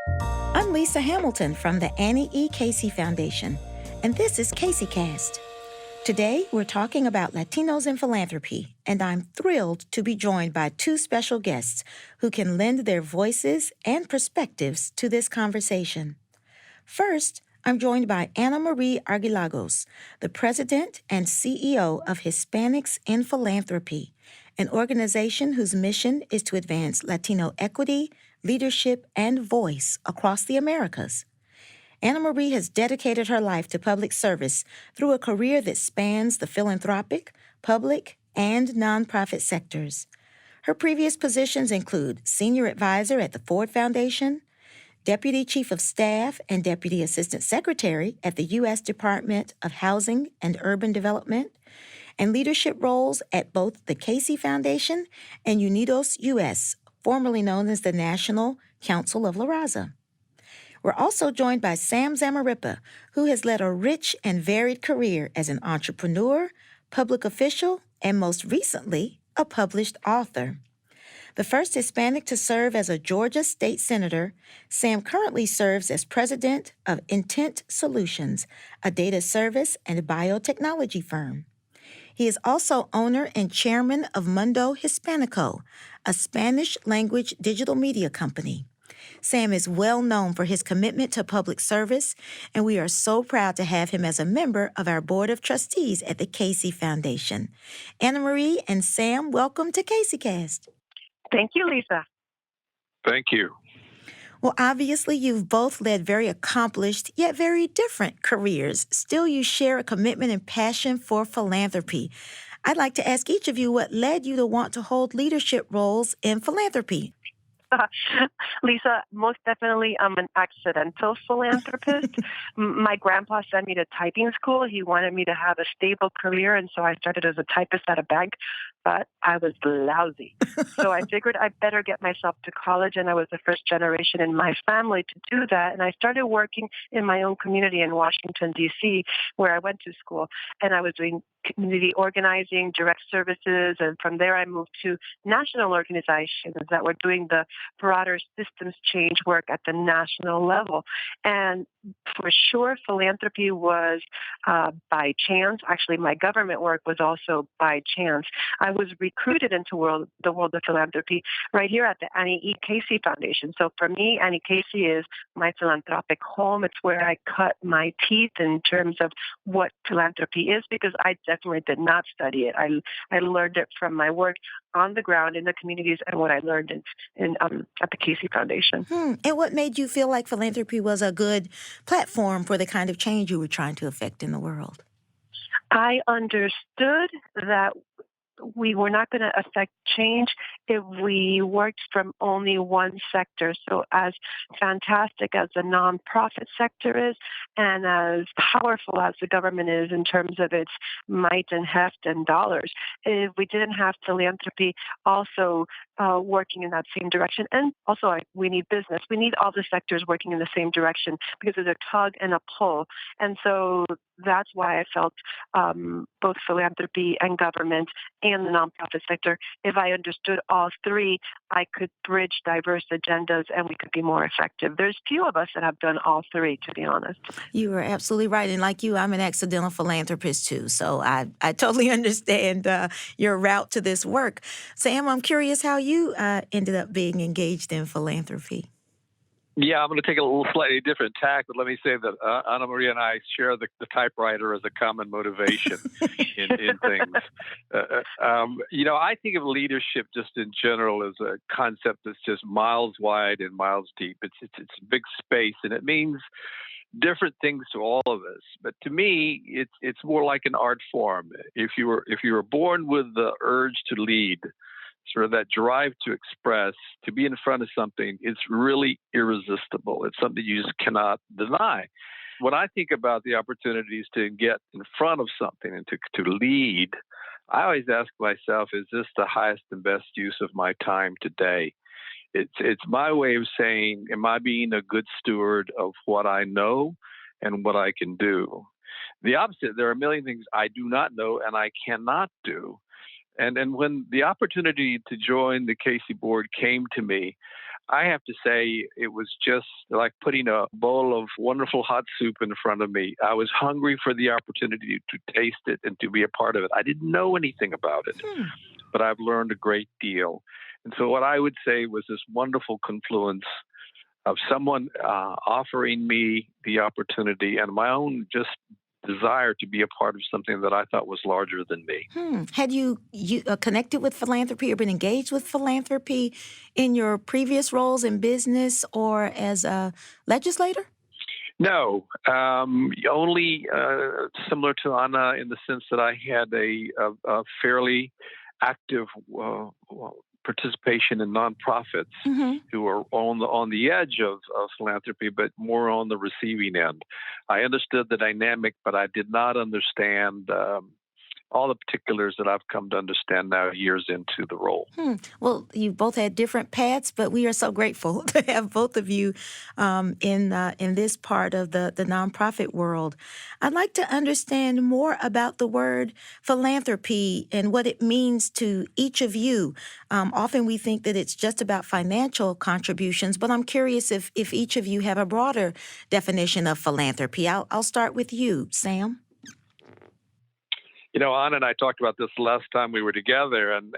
I'm Lisa Hamilton from the Annie E. Casey Foundation, and this is CaseyCast. Today, we're talking about Latinos in philanthropy, and I'm thrilled to be joined by two special guests who can lend their voices and perspectives to this conversation. First, I'm joined by Ana Marie Argilagos, the president and CEO of Hispanics in Philanthropy, an organization whose mission is to advance Latino equity, leadership, and voice across the Americas. Ana Marie has dedicated her life to public service through a career that spans the philanthropic, public, and nonprofit sectors. Her previous positions include Senior Advisor at the Ford Foundation, Deputy Chief of Staff and Deputy Assistant Secretary at the U.S. Department of Housing and Urban Development, and leadership roles at both the Casey Foundation and Unidos U.S., formerly known as the National Council of La Raza. We're also joined by Sam Zamarripa, who has led a rich and varied career as an entrepreneur, public official, and most recently, a published author. The first Hispanic to serve as a Georgia state senator, Sam currently serves as president of Intent Solutions, a data service and biotechnology firm. He is also owner and chairman of Mundo Hispanico, a Spanish-language digital media company. Sam is well known for his commitment to public service, and we are so proud to have him as a member of our Board of Trustees at the Casey Foundation. Ana Marie and Sam, welcome to CaseyCast. Thank you, Lisa. Thank you. Well, obviously, you've both led very accomplished, yet very different careers. Still, you share a commitment and passion for philanthropy. I'd like to ask each of you what led you to want to hold leadership roles in philanthropy. Lisa, most definitely, I'm an accidental philanthropist. My grandpa sent me to typing school. He wanted me to have a stable career, and so I started as a typist at a bank, but I was lousy. So I figured I'd better get myself to college, and I was the first generation in my family to do that. And I started working in my own community in Washington, D.C., where I went to school, and I was doing community organizing, direct services, and from there I moved to national organizations that were doing the broader systems change work at the national level. And for sure, philanthropy was by chance. Actually, my government work was also by chance. I was recruited into the world of philanthropy right here at the Annie E. Casey Foundation. So for me, Annie Casey is my philanthropic home. It's where I cut my teeth in terms of what philanthropy is, because I definitely did not study it. I learned it from my work on the ground in the communities and what I learned at the Casey Foundation. And what made you feel like philanthropy was a good platform for the kind of change you were trying to affect in the world? I understood that we were not going to affect change if we worked from only one sector. So as fantastic as the nonprofit sector is, and as powerful as the government is in terms of its might and heft and dollars, if we didn't have philanthropy also working in that same direction, and also we need business. We need all the sectors working in the same direction because there's a tug and a pull. And so that's why I felt both philanthropy and government and the nonprofit sector, if I understood all three, I could bridge diverse agendas and we could be more effective. There's few of us that have done all three, to be honest. You are absolutely right. And like you, I'm an accidental philanthropist too. So I totally understand your route to this work. Sam, I'm curious how you ended up being engaged in philanthropy. Yeah, I'm going to take a little slightly different tack, but let me say that Ana Maria and I share the typewriter as a common motivation in things. I think of leadership just in general as a concept that's just miles wide and miles deep. It's a big space, and it means different things to all of us. But to me, it's more like an art form. If you were born with the urge to lead, sort of that drive to express, to be in front of something, it's really irresistible. It's something you just cannot deny. When I think about the opportunities to get in front of something and to lead, I always ask myself, is this the highest and best use of my time today? It's my way of saying, am I being a good steward of what I know and what I can do? The opposite, there are a million things I do not know and I cannot do. And when the opportunity to join the Casey board came to me, I have to say it was just like putting a bowl of wonderful hot soup in front of me. I was hungry for the opportunity to taste it and to be a part of it. I didn't know anything about it, but I've learned a great deal. And so what I would say was this wonderful confluence of someone offering me the opportunity and my own just desire to be a part of something that I thought was larger than me. Had you connected with philanthropy or been engaged with philanthropy in your previous roles in business or as a legislator? No, only similar to Anna in the sense that I had a fairly active participation in nonprofits who are on the edge of philanthropy, but more on the receiving end. I understood the dynamic, but I did not understand all the particulars that I've come to understand now years into the role. Well, you both had different paths, but we are so grateful to have both of you in this part of the nonprofit world. I'd like to understand more about the word philanthropy and what it means to each of you. Often we think that it's just about financial contributions, but I'm curious if each of you have a broader definition of philanthropy. I'll start with you, Sam. You know, Anna and I talked about this last time we were together, and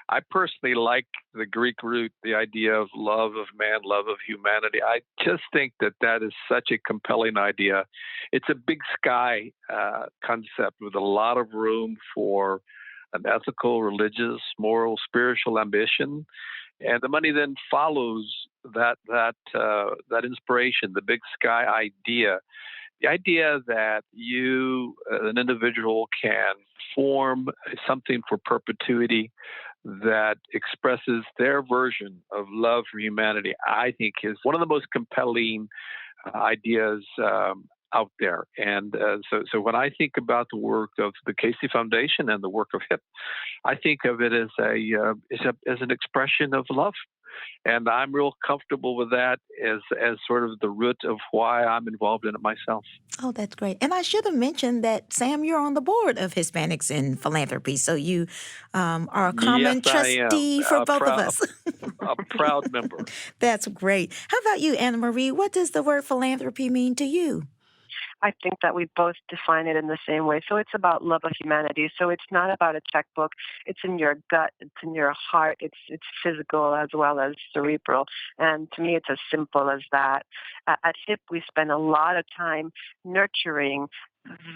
I personally like the Greek root, the idea of love of man, love of humanity. I just think that is such a compelling idea. It's a big sky concept with a lot of room for an ethical, religious, moral, spiritual ambition, and the money then follows that inspiration, the big sky idea. The idea that you, an individual, can form something for perpetuity that expresses their version of love for humanity, I think is one of the most compelling ideas out there. And so when I think about the work of the Casey Foundation and the work of HIP, I think of it as an expression of love. And I'm real comfortable with that as sort of the root of why I'm involved in it myself. Oh, that's great. And I should have mentioned that, Sam, you're on the board of Hispanics in Philanthropy, so you are a common trustee for both of us. A proud member. That's great. How about you, Anna Marie? What does the word philanthropy mean to you? I think that we both define it in the same way. So it's about love of humanity. So it's not about a checkbook. It's in your gut. It's in your heart. It's physical as well as cerebral. And to me, it's as simple as that. At HIP, we spend a lot of time nurturing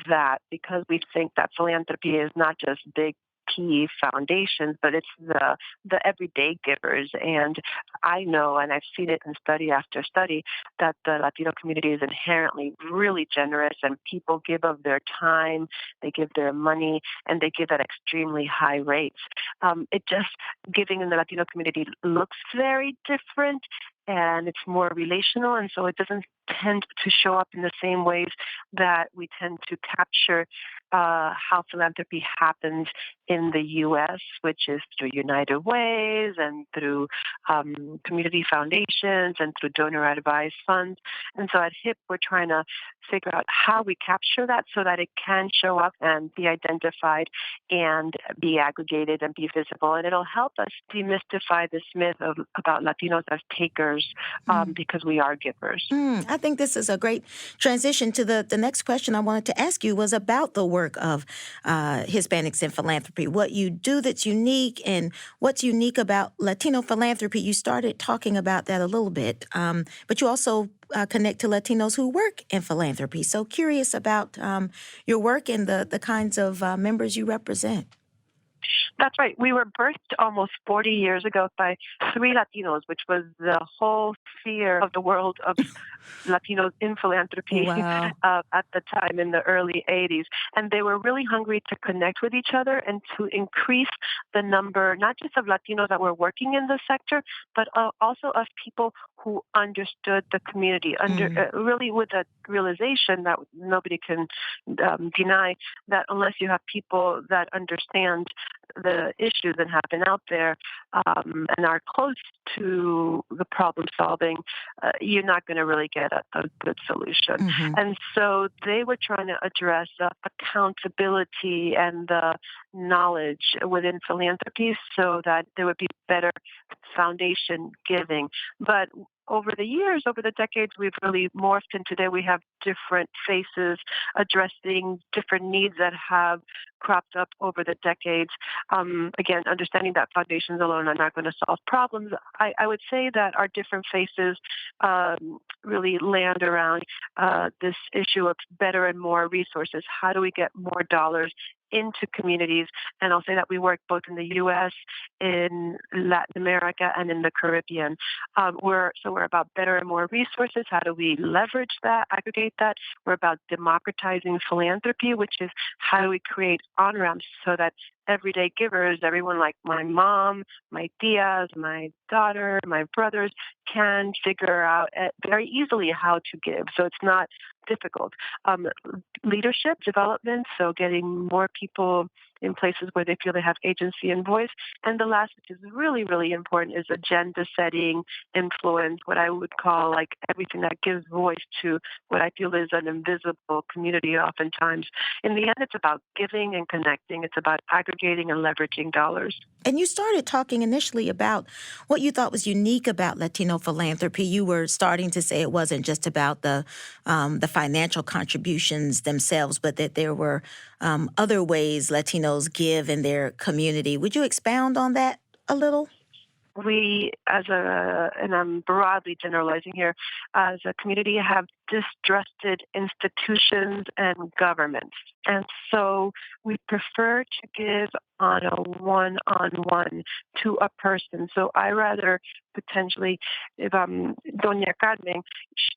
that because we think that philanthropy is not just big P foundations, but it's the everyday givers. And I know, and I've seen it in study after study, that the Latino community is inherently really generous, and people give of their time, they give their money, and they give at extremely high rates. It just, giving in the Latino community looks very different, and it's more relational, and so it doesn't tend to show up in the same ways that we tend to capture how philanthropy happens in the U.S., which is through United Ways and through community foundations and through donor-advised funds. And so at HIP, we're trying to figure out how we capture that so that it can show up and be identified and be aggregated and be visible. And it'll help us demystify this myth about Latinos as takers because we are givers. I think this is a great transition to the next question I wanted to ask you was about the work of Hispanics in Philanthropy, what you do that's unique and what's unique about Latino philanthropy. You started talking about that a little bit, but you also connect to Latinos who work in philanthropy. So curious about your work and the kinds of members you represent. That's right. We were birthed almost 40 years ago by 3 Latinos, which was the whole sphere of the world of Latinos in philanthropy Wow. at the time in the early 80s. And they were really hungry to connect with each other and to increase the number, not just of Latinos that were working in the sector, but also of people who understood the community, really with a realization that nobody can deny that unless you have people that understand the issues that have been out there and are close to the problem solving, you're not going to really get a good solution. Mm-hmm. And so they were trying to address accountability and the knowledge within philanthropy so that there would be better foundation giving. But over the years, over the decades, we've really morphed, and today we have different faces addressing different needs that have cropped up over the decades. Again, understanding that foundations alone are not going to solve problems, I would say that our different faces really land around this issue of better and more resources. How do we get more dollars into communities? And I'll say that we work both in the U.S., in Latin America, and in the Caribbean. We're about better and more resources. How do we leverage that, aggregate that? We're about democratizing philanthropy, which is how do we create on-ramps so that everyday givers, everyone like my mom, my tias, my daughter, my brothers, can figure out very easily how to give. So it's not difficult. Leadership development, so getting more people in places where they feel they have agency and voice. And the last, which is really, really important, is agenda setting, influence, what I would call like everything that gives voice to what I feel is an invisible community oftentimes. In the end, it's about giving and connecting. It's about aggregating and leveraging dollars. And you started talking initially about what you thought was unique about Latino philanthropy. You were starting to say it wasn't just about the financial contributions themselves, but that there were other ways Latinos give in their community. Would you expound on that a little? We, and I'm broadly generalizing here, as a community have distrusted institutions and governments. And so we prefer to give on a one-on-one to a person. So I rather potentially, if Doña Carmen,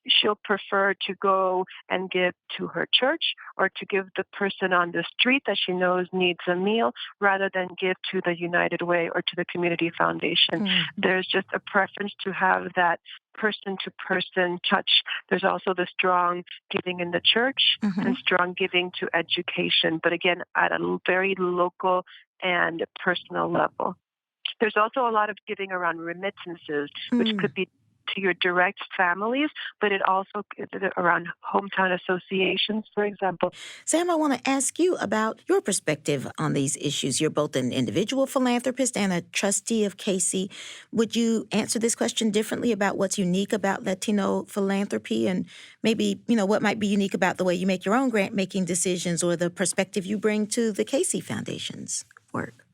she'll prefer to go and give to her church or to give the person on the street that she knows needs a meal rather than give to the United Way or to the Community Foundation. There's just a preference to have that person-to-person touch. There's also the strong giving in the church and strong giving to education, but again, at a very local and personal level. There's also a lot of giving around remittances, which could be to your direct families, but it also is around hometown associations, for example. Sam, I want to ask you about your perspective on these issues. You're both an individual philanthropist and a trustee of Casey. Would you answer this question differently about what's unique about Latino philanthropy and maybe, what might be unique about the way you make your own grant-making decisions or the perspective you bring to the Casey Foundation's work?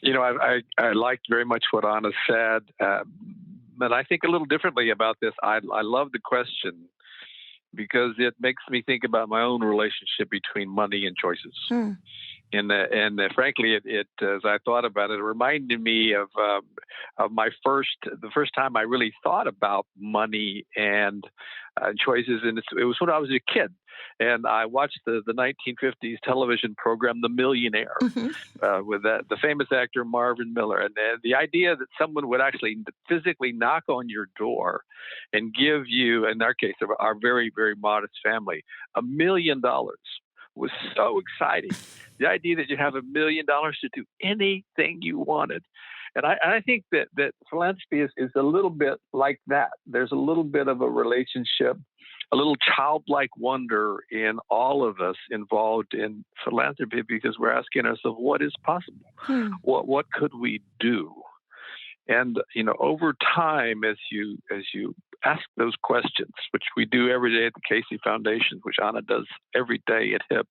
I liked very much what Anna said. But I think a little differently about this. I love the question because it makes me think about my own relationship between money and choices. And frankly, it as I thought about it, it reminded me of the first time I really thought about money and choices. And it was when I was a kid. And I watched the 1950s television program, The Millionaire, with the famous actor Marvin Miller. And the idea that someone would actually physically knock on your door and give you, in our case, our very, very modest family, $1 million was so exciting. The idea that you have $1 million to do anything you wanted. And I think that philanthropy is a little bit like that. There's a little bit of a relationship, a little childlike wonder in all of us involved in philanthropy because we're asking ourselves, what is possible? What could we do? And, over time, as you ask those questions, which we do every day at the Casey Foundation, which Anna does every day at HIP,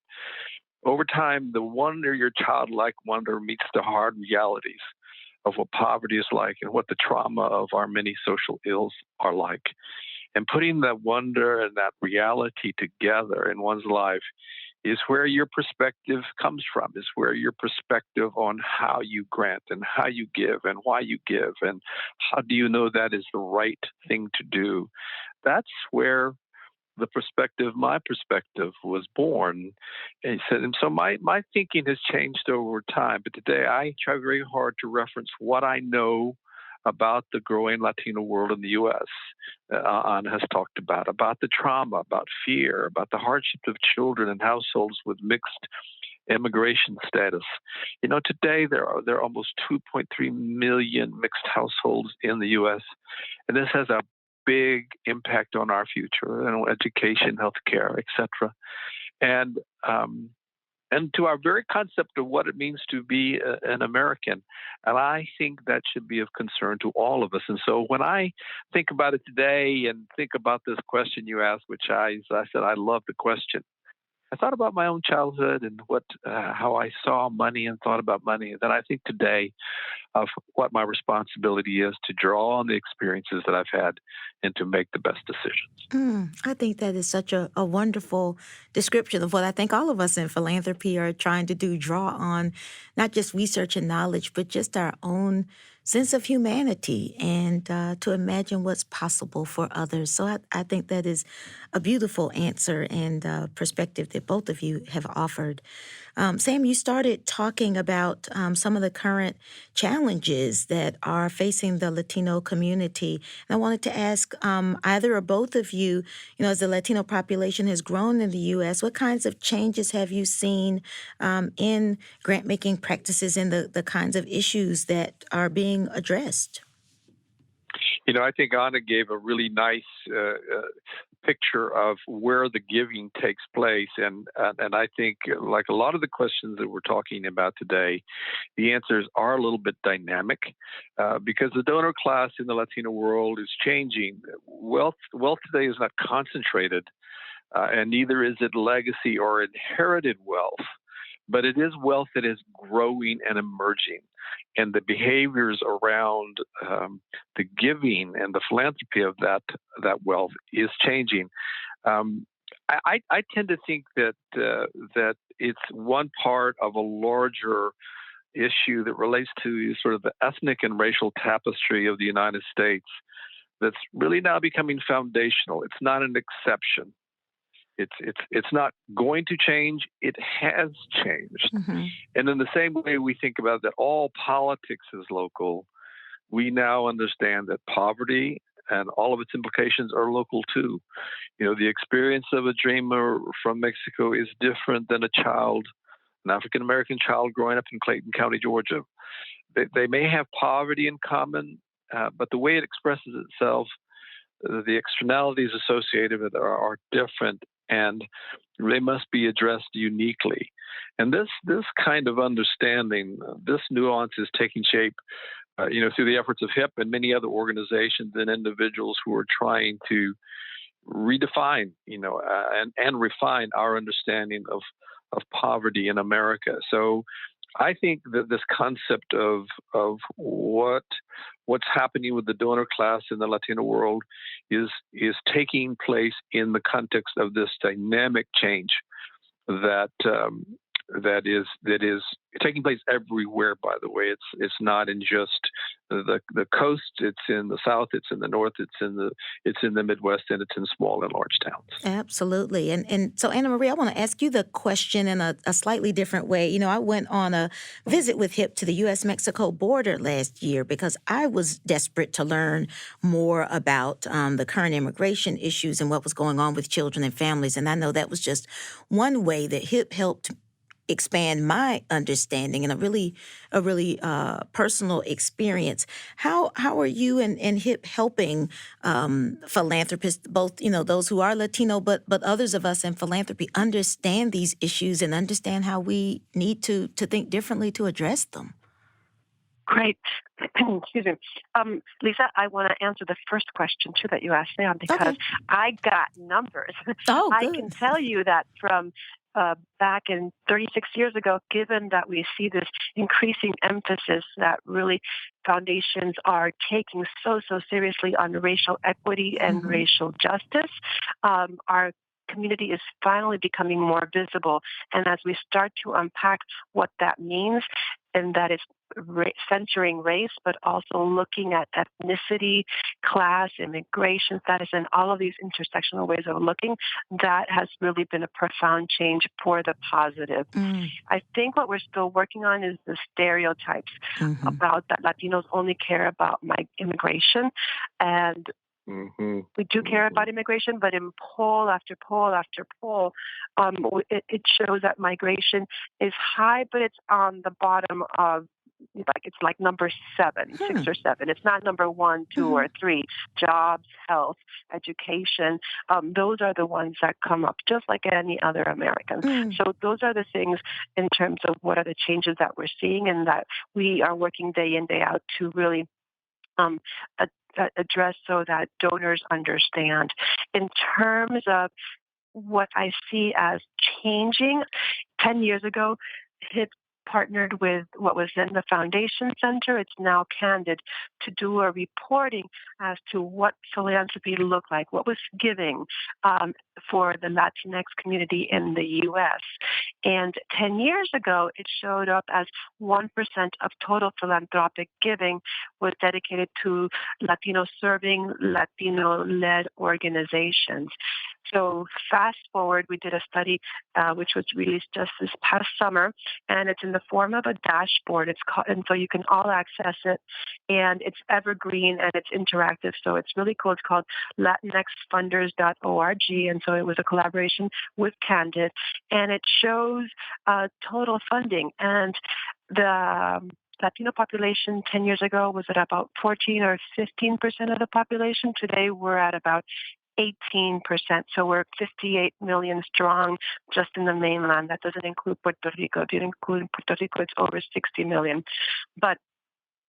over time, the wonder, your childlike wonder meets the hard realities of what poverty is like and what the trauma of our many social ills are like. And putting that wonder and that reality together in one's life is where your perspective comes from, is where your perspective on how you grant and how you give and why you give and how do you know that is the right thing to do. That's where my perspective was born. And so my thinking has changed over time. But today I try very hard to reference what I know about the growing Latino world in the U.S. Anna has talked about the trauma, about fear, about the hardship of children in households with mixed immigration status. Today there are almost 2.3 million mixed households in the U.S., and this has a big impact on our future, education, healthcare, etc. And to our very concept of what it means to be an American. And I think that should be of concern to all of us. And so when I think about it today and think about this question you asked, which I said I love the question, I thought about my own childhood and how I saw money and thought about money. And then I think today of what my responsibility is to draw on the experiences that I've had and to make the best decisions. I think that is such a wonderful description of what I think all of us in philanthropy are trying to do, draw on not just research and knowledge, but just our own sense of humanity and to imagine what's possible for others. So I think that is a beautiful answer and perspective that both of you have offered. Sam, you started talking about some of the current challenges that are facing the Latino community. And I wanted to ask either or both of you, as the Latino population has grown in the U.S., what kinds of changes have you seen in grant-making practices and the kinds of issues that are being addressed? I think Anna gave a really nice picture of where the giving takes place. And I think, like a lot of the questions that we're talking about today, the answers are a little bit dynamic because the donor class in the Latino world is changing. Wealth today is not concentrated, and neither is it legacy or inherited wealth, but it is wealth that is growing and emerging. And the behaviors around the giving and the philanthropy of that wealth is changing. I tend to think that it's one part of a larger issue that relates to sort of the ethnic and racial tapestry of the United States that's really now becoming foundational. It's not an exception. It's not going to change. It has changed. Mm-hmm. And in the same way we think about that all politics is local, we now understand that poverty and all of its implications are local too. The experience of a dreamer from Mexico is different than an African-American child growing up in Clayton County, Georgia. They may have poverty in common, but the way it expresses itself, the externalities associated with it are different, and they must be addressed uniquely. And this kind of understanding, this nuance is taking shape, through the efforts of HIP and many other organizations and individuals who are trying to redefine, and refine our understanding of poverty in America. So I think that this concept of what's happening with the donor class in the Latino world is taking place in the context of this dynamic change that is taking place everywhere. By the way, it's not in just the coast. It's in the South. It's in the North. It's in the Midwest, and it's in small and large towns. Absolutely. And so, Anna Marie, I want to ask you the question in a slightly different way. I went on a visit with HIP to the U.S.-Mexico border last year because I was desperate to learn more about the current immigration issues and what was going on with children and families. And I know that was just one way that HIP helped expand my understanding and a really personal experience. How are you and HIP helping philanthropists, both those who are Latino, but others of us in philanthropy, understand these issues and understand how we need to think differently to address them? Great. Excuse me. Lisa, I want to answer the first question, too, that you asked me on because okay. I got numbers. Oh, good. I can tell you that from back in 36 years ago, given that we see this increasing emphasis that really foundations are taking so seriously on racial equity and mm-hmm. racial justice, our community is finally becoming more visible. And as we start to unpack what that means, and that is centering race, but also looking at ethnicity, class, immigration status, and all of these intersectional ways of looking, that has really been a profound change for the positive. Mm. I think what we're still working on is the stereotypes mm-hmm. about that Latinos only care about immigration. And Mm-hmm. We do care about immigration, but in poll after poll after poll, it shows that migration is high, but it's on the bottom of, it's like number 7, 6 or 7. It's not number 1, 2, or 3. Jobs, health, education, those are the ones that come up, just like any other American. So those are the things in terms of what are the changes that we're seeing and that we are working day in, day out to really address so that donors understand. In terms of what I see as changing, 10 years ago, HIP partnered with what was then the Foundation Center. It's now Candid to do a reporting as to what philanthropy looked like, what was giving for the Latinx community in the U.S. And 10 years ago, it showed up as 1% of total philanthropic giving was dedicated to Latino serving, Latino-led organizations. So fast forward, we did a study which was released just this past summer, and it's in the form of a dashboard. It's called, and so you can all access it, and it's evergreen and it's interactive. So it's really cool. It's called LatinxFunders.org, and so it was a collaboration with Candid, and it shows total funding. And the Latino population 10 years ago was at about 14 or 15% of the population. Today, we're at about 18%. So we're 58 million strong just in the mainland. That doesn't include Puerto Rico. If you include Puerto Rico, it's over 60 million. But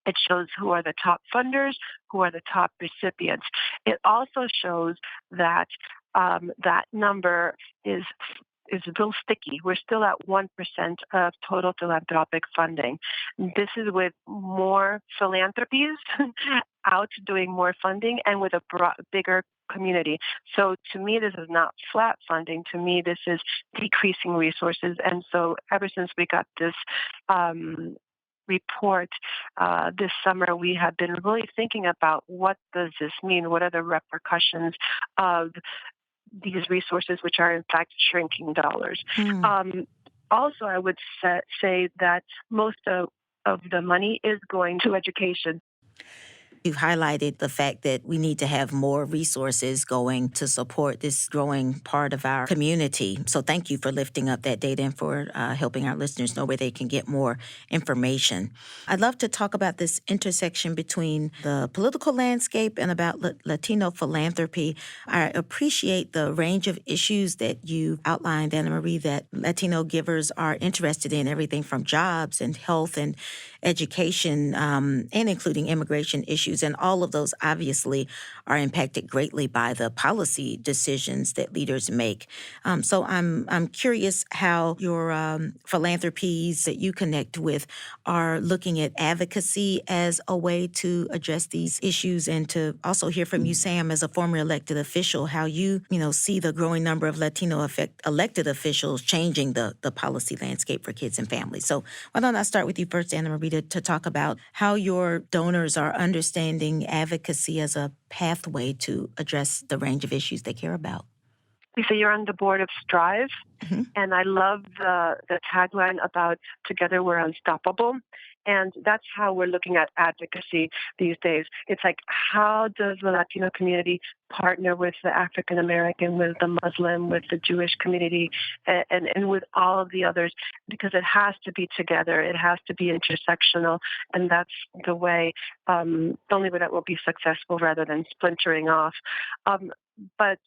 it shows who are the top funders, who are the top recipients. It also shows that that number is real sticky. We're still at 1% of total philanthropic funding. This is with more philanthropies out doing more funding and with a bigger community. So to me, this is not flat funding. To me, this is decreasing resources. And so ever since we got this report this summer, we have been really thinking about what does this mean? What are the repercussions of these resources, which are in fact shrinking dollars? Also, I would say that most of the money is going to education. You've highlighted the fact that we need to have more resources going to support this growing part of our community. So thank you for lifting up that data and for helping our listeners know where they can get more information. I'd love to talk about this intersection between the political landscape and about Latino philanthropy. I appreciate the range of issues that you outlined, Anna Marie, that Latino givers are interested in, everything from jobs and health and education, and including immigration issues. And all of those obviously are impacted greatly by the policy decisions that leaders make. So I'm curious how your philanthropies that you connect with are looking at advocacy as a way to address these issues, and to also hear from you, Sam, as a former elected official, how you see the growing number of Latino elected officials changing the policy landscape for kids and families. So why don't I start with you first, Anna Marie, to talk about how your donors are understanding advocacy as a pathway to address the range of issues they care about. Lisa, you're on the board of Strive, and I love the tagline about "Together we're unstoppable." And that's how we're looking at advocacy these days. It's like, how does the Latino community partner with the African American, with the Muslim, with the Jewish community, and with all of the others? Because it has to be together. It has to be intersectional. And that's the way, the only way that will be successful rather than splintering off. But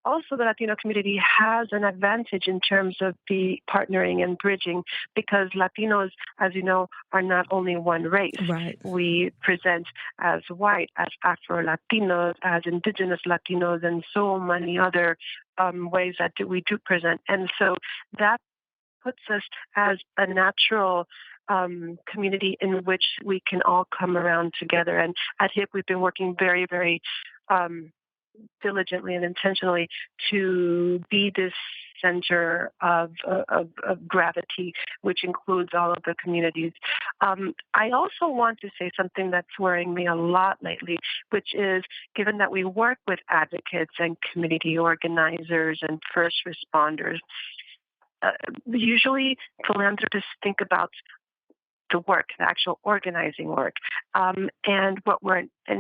also, the Latino community has an advantage in terms of the partnering and bridging, because Latinos, as you know, are not only one race. Right. We present as white, as Afro-Latinos, as Indigenous Latinos, and so many other ways that we do present. And so that puts us as a natural community in which we can all come around together. And at HIP, we've been working very, very diligently and intentionally to be this center of gravity, which includes all of the communities. I also want to say something that's worrying me a lot lately, which is, given that we work with advocates and community organizers and first responders, usually philanthropists think about the work, the actual organizing work. And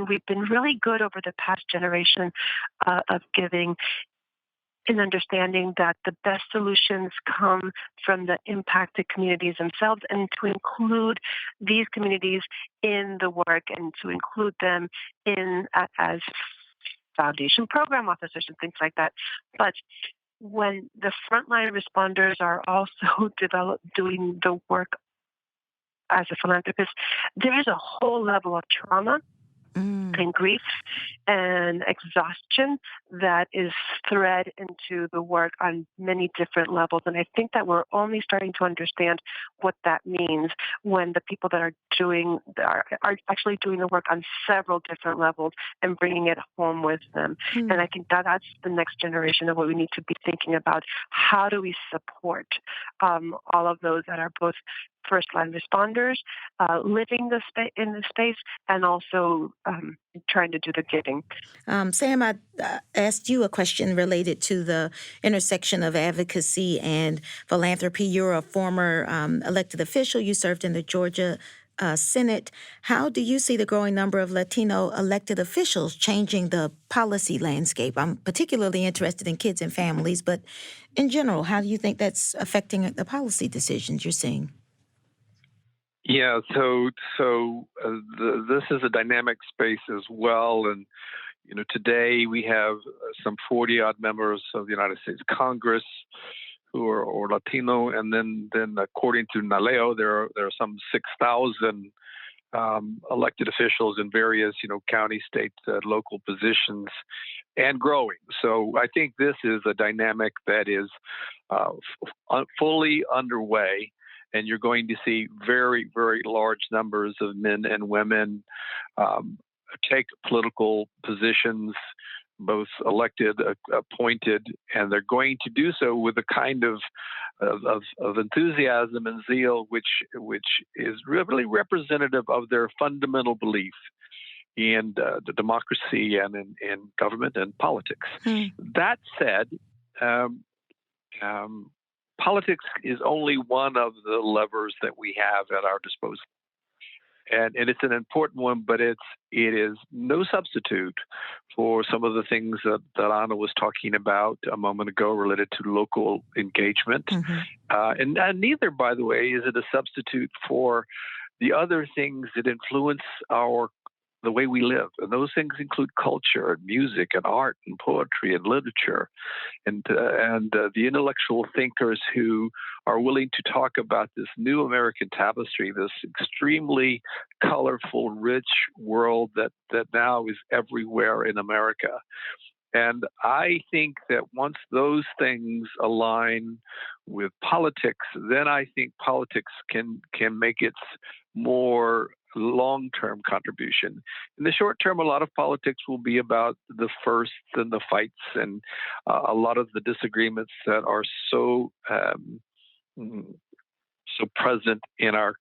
we've been really good over the past generation of giving in understanding that the best solutions come from the impacted communities themselves, and to include these communities in the work and to include them in as foundation program officers and things like that. But when the frontline responders are also doing the work as a philanthropist, there is a whole level of trauma and grief and exhaustion that is thread into the work on many different levels. And I think that we're only starting to understand what that means when the people that are actually doing the work on several different levels and bringing it home with them. And I think that that's the next generation of what we need to be thinking about. How do we support all of those that are both first-line responders, living in the space, and also trying to do the giving. Sam, I asked you a question related to the intersection of advocacy and philanthropy. You're a former elected official. You served in the Georgia Senate. How do you see the growing number of Latino elected officials changing the policy landscape? I'm particularly interested in kids and families, but in general, how do you think that's affecting the policy decisions you're seeing? Yeah, this is a dynamic space as well, and today we have some 40-odd members of the United States Congress who are Latino, and then according to NALEO, there are some 6,000 elected officials in various county, state, local positions, and growing. So I think this is a dynamic that is fully underway. And you're going to see very, very large numbers of men and women take political positions, both elected, appointed, and they're going to do so with a kind of enthusiasm and zeal, which is really representative of their fundamental belief in the democracy and in government and politics. That said, politics is only one of the levers that we have at our disposal. And it's an important one, but it is no substitute for some of the things that Anna was talking about a moment ago related to local engagement. And neither, by the way, is it a substitute for the other things that influence the way we live. And those things include culture and music and art and poetry and literature and the intellectual thinkers who are willing to talk about this new American tapestry, this extremely colorful, rich world that now is everywhere in America. And I think that once those things align with politics, then I think politics can make its more long-term contribution. In the short term, a lot of politics will be about the firsts and the fights and a lot of the disagreements that are so present in our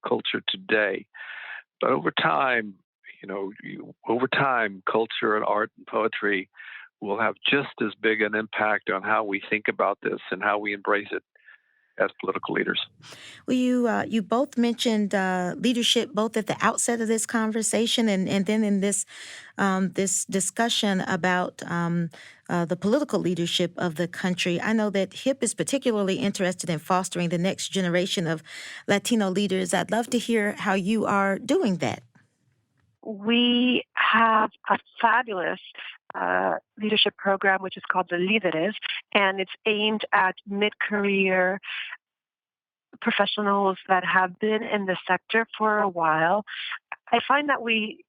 culture today. But over time, culture and art and poetry will have just as big an impact on how we think about this and how we embrace it as political leaders. Well, you both mentioned leadership both at the outset of this conversation and then in this discussion about the political leadership of the country. I know that HIP is particularly interested in fostering the next generation of Latino leaders. I'd love to hear how you are doing that. We have a fabulous leadership program, which is called the Líderes, and it's aimed at mid-career professionals that have been in the sector for a while. I find that we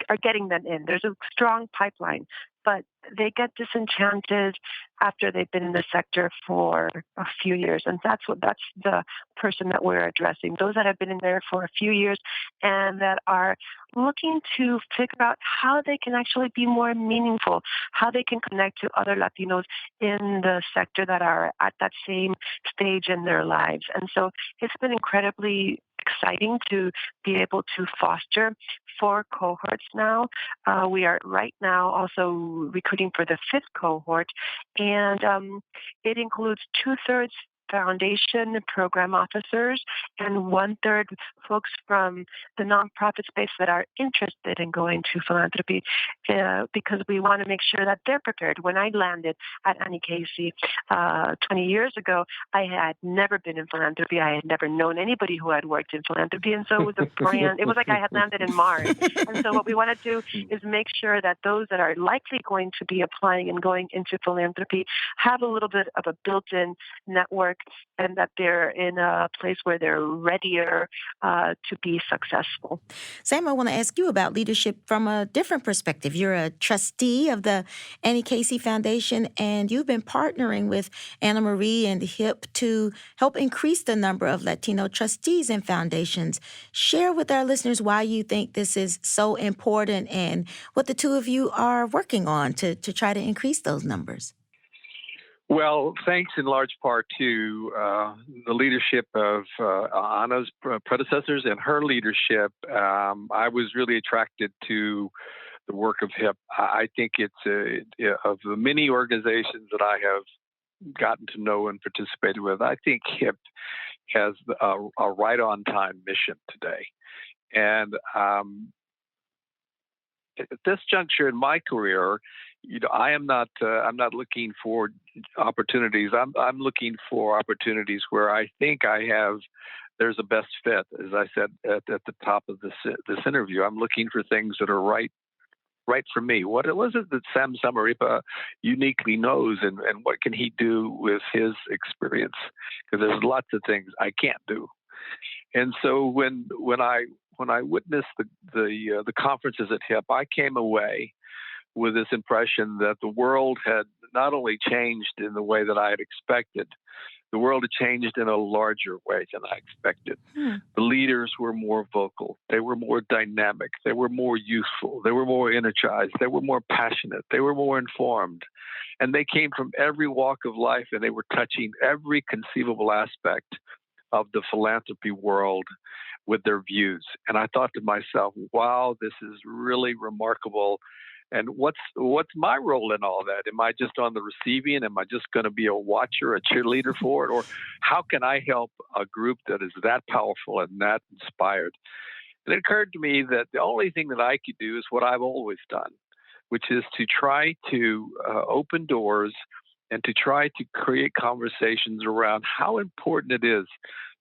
are getting them in. There's a strong pipeline, but they get disenchanted after they've been in the sector for a few years. And that's the person that we're addressing. Those that have been in there for a few years and that are looking to figure out how they can actually be more meaningful, how they can connect to other Latinos in the sector that are at that same stage in their lives. And so it's been incredibly exciting to be able to foster 4 cohorts now. We are right now also recruiting for the 5th cohort, and it includes 2/3 foundation program officers, and one-third folks from the nonprofit space that are interested in going to philanthropy, because we want to make sure that they're prepared. When I landed at Annie Casey 20 years ago, I had never been in philanthropy. I had never known anybody who had worked in philanthropy, and so it was it was like I had landed in Mars. And so what we want to do is make sure that those that are likely going to be applying and going into philanthropy have a little bit of a built-in network, and that they're in a place where they're readier to be successful. Sam, I want to ask you about leadership from a different perspective. You're a trustee of the Annie Casey Foundation, and you've been partnering with Anna Marie and HIP to help increase the number of Latino trustees and foundations. Share with our listeners why you think this is so important and what the two of you are working on to try to increase those numbers. Well, thanks in large part to the leadership of Anna's predecessors and her leadership. I was really attracted to the work of HIP. I think it's of the many organizations that I have gotten to know and participated with, I think HIP has a right-on-time mission today. And at this juncture in my career, I'm not looking for opportunities. I'm looking for opportunities where I think there's a best fit. As I said at the top of this interview, I'm looking for things that are right for me. What was it that Sam Zamarripa uniquely knows, and what can he do with his experience? Because there's lots of things I can't do. And so when I witnessed the conferences at HIP, I came away with this impression that the world had not only changed in the way that I had expected, the world had changed in a larger way than I expected. The leaders were more vocal. They were more dynamic. They were more useful. They were more energized. They were more passionate. They were more informed. And they came from every walk of life, and they were touching every conceivable aspect of the philanthropy world with their views. And I thought to myself, wow, this is really remarkable. And what's my role in all that? Am I just on the receiving end? Am I just going to be a watcher, a cheerleader for it? Or how can I help a group that is that powerful and that inspired? And it occurred to me that the only thing that I could do is what I've always done, which is to try to open doors and to try to create conversations around how important it is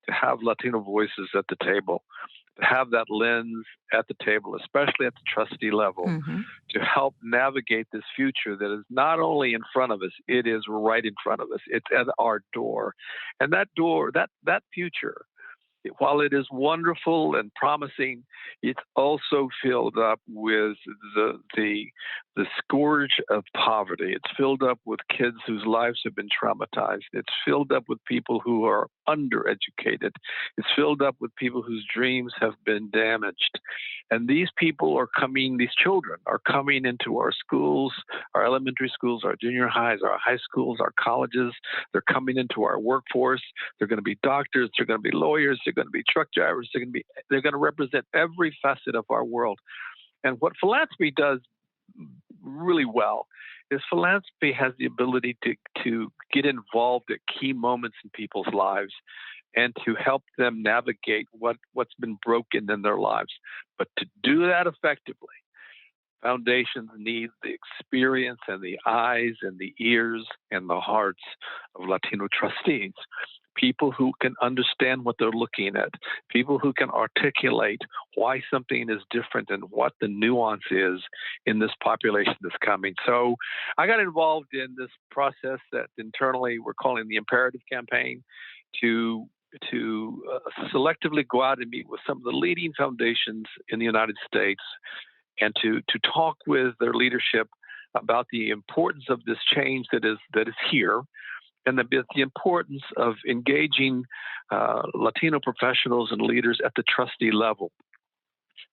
to have Latino voices at the table, to have that lens at the table, especially at the trustee level, to help navigate this future that is not only in front of us, it is right in front of us. It's at our door. And that door, that future, while it is wonderful and promising, it's also filled up with the scourge of poverty. It's filled up with kids whose lives have been traumatized. It's filled up with people who are undereducated. It's filled up with people whose dreams have been damaged. And these children are coming into our schools, our elementary schools, our junior highs, our high schools, our colleges. They're coming into our workforce. They're going to be doctors. They're going to be lawyers. They're going to be truck drivers. They're going to represent every facet of our world. And what philanthropy does really well is philanthropy has the ability to get involved at key moments in people's lives and to help them navigate what's been broken in their lives. But to do that effectively, foundations need the experience and the eyes and the ears and the hearts of Latino trustees, people who can understand what they're looking at, people who can articulate why something is different and what the nuance is in this population that's coming. So I got involved in this process that internally we're calling the Imperative Campaign to selectively go out and meet with some of the leading foundations in the United States and to talk with their leadership about the importance of this change that is here, and the importance of engaging Latino professionals and leaders at the trustee level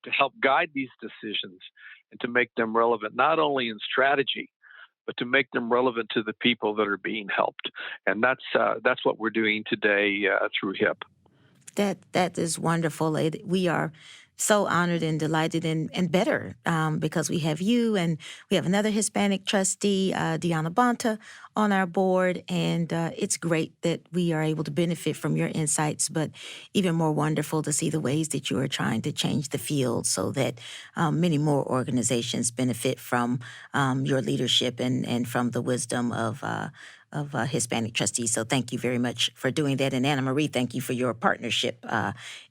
to help guide these decisions and to make them relevant, not only in strategy, but to make them relevant to the people that are being helped. And that's what we're doing today through HIP. That is wonderful. We are so honored and delighted and better because we have you and we have another Hispanic trustee, Deanna Bonta, on our board. And it's great that we are able to benefit from your insights, but even more wonderful to see the ways that you are trying to change the field so that many more organizations benefit from your leadership and from the wisdom of Hispanic trustees. So thank you very much for doing that. And Anna Marie, thank you for your partnership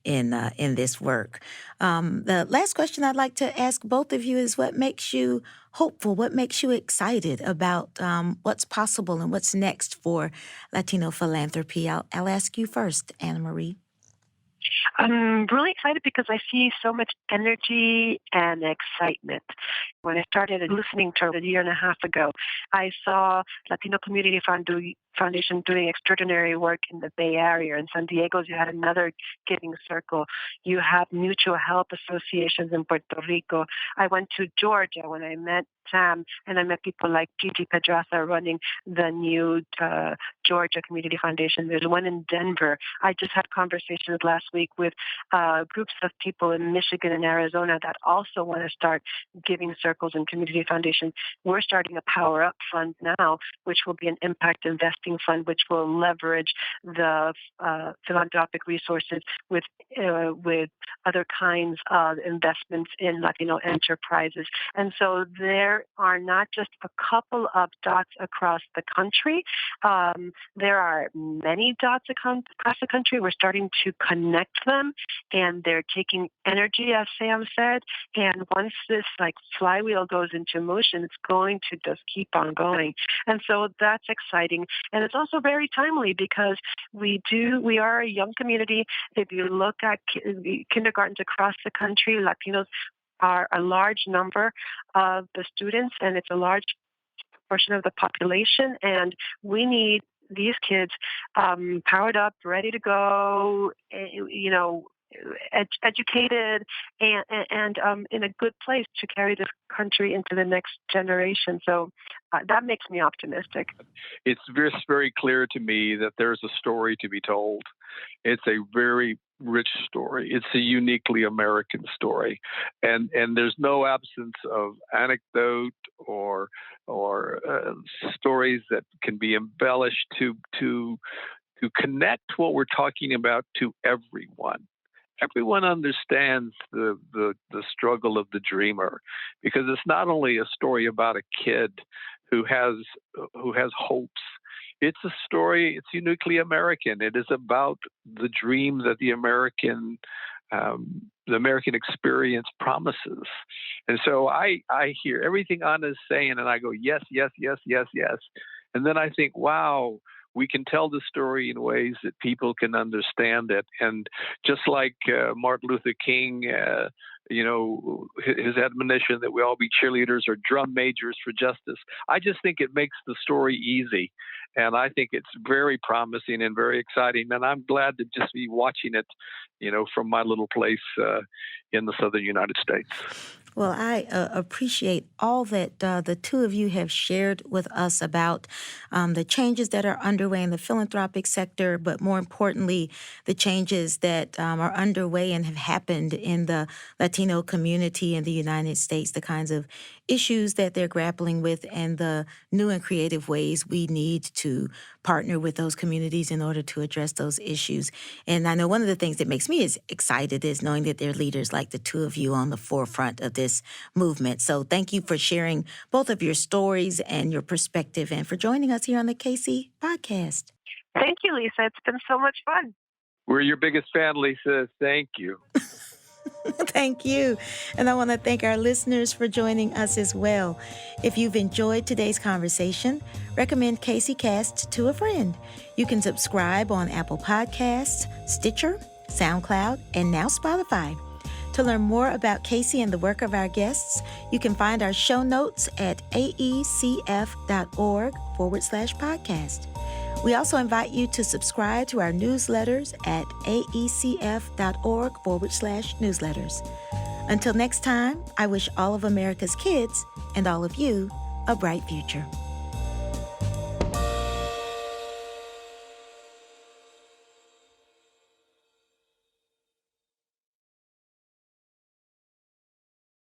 in this work. The last question I'd like to ask both of you is what makes you hopeful? What makes you excited about what's possible and what's next for Latino philanthropy? I'll ask you first, Anna Marie. I'm really excited because I see so much energy and excitement. When I started listening to it a year and a half ago, I saw Latino Community Foundation doing extraordinary work in the Bay Area. In San Diego, you had another giving circle. You have mutual health associations in Puerto Rico. I went to Georgia when I met Sam, and I met people like Gigi Pedraza running the new Georgia Community Foundation. There's one in Denver. I just had conversations last week with groups of people in Michigan and Arizona that also want to start giving circles and community foundations. We're starting a Power Up Fund now, which will be an impact investing fund, which will leverage the philanthropic resources with other kinds of investments in Latino enterprises. And so there are not just a couple of dots across the country. There are many dots across the country. We're starting to connect them, and they're taking energy, as Sam said. And once this flywheel goes into motion, it's going to just keep on going. And so that's exciting. And it's also very timely because we are a young community. If you look at kindergartens across the country, Latinos are a large number of the students, and it's a large portion of the population. And we need these kids powered up, ready to go, educated, and in a good place to carry this country into the next generation. So that makes me optimistic. It's very clear to me that there's a story to be told. It's a very rich story. It's a uniquely American story, and there's no absence of anecdote or stories that can be embellished to connect what we're talking about to everyone. Everyone understands the struggle of the dreamer, because it's not only a story about a kid who has hopes. It's a story. It's uniquely American. It is about the dream that the American experience promises. And so I hear everything Anna's saying, and I go, yes, yes, yes, yes, yes. And then I think, wow, we can tell the story in ways that people can understand it. And just like Martin Luther King, his admonition that we all be cheerleaders or drum majors for justice, I just think it makes the story easy. And I think it's very promising and very exciting. And I'm glad to just be watching it, from my little place in the southern United States. Well, I appreciate all that the two of you have shared with us about the changes that are underway in the philanthropic sector, but more importantly, the changes that are underway and have happened in the Latino community in the United States, the kinds of issues that they're grappling with, and the new and creative ways we need to partner with those communities in order to address those issues. And I know one of the things that makes me as excited is knowing that there are leaders like the two of you on the forefront of this movement. So thank you for sharing both of your stories and your perspective, and for joining us here on the KC Podcast. Thank you, Lisa. It's been so much fun. We're your biggest fan, Lisa. Thank you. Thank you. And I want to thank our listeners for joining us as well. If you've enjoyed today's conversation, recommend KC Cast to a friend. You can subscribe on Apple Podcasts, Stitcher, SoundCloud, and now Spotify. To learn more about KC and the work of our guests, you can find our show notes at aecf.org/podcast. We also invite you to subscribe to our newsletters at aecf.org/newsletters. Until next time, I wish all of America's kids and all of you a bright future.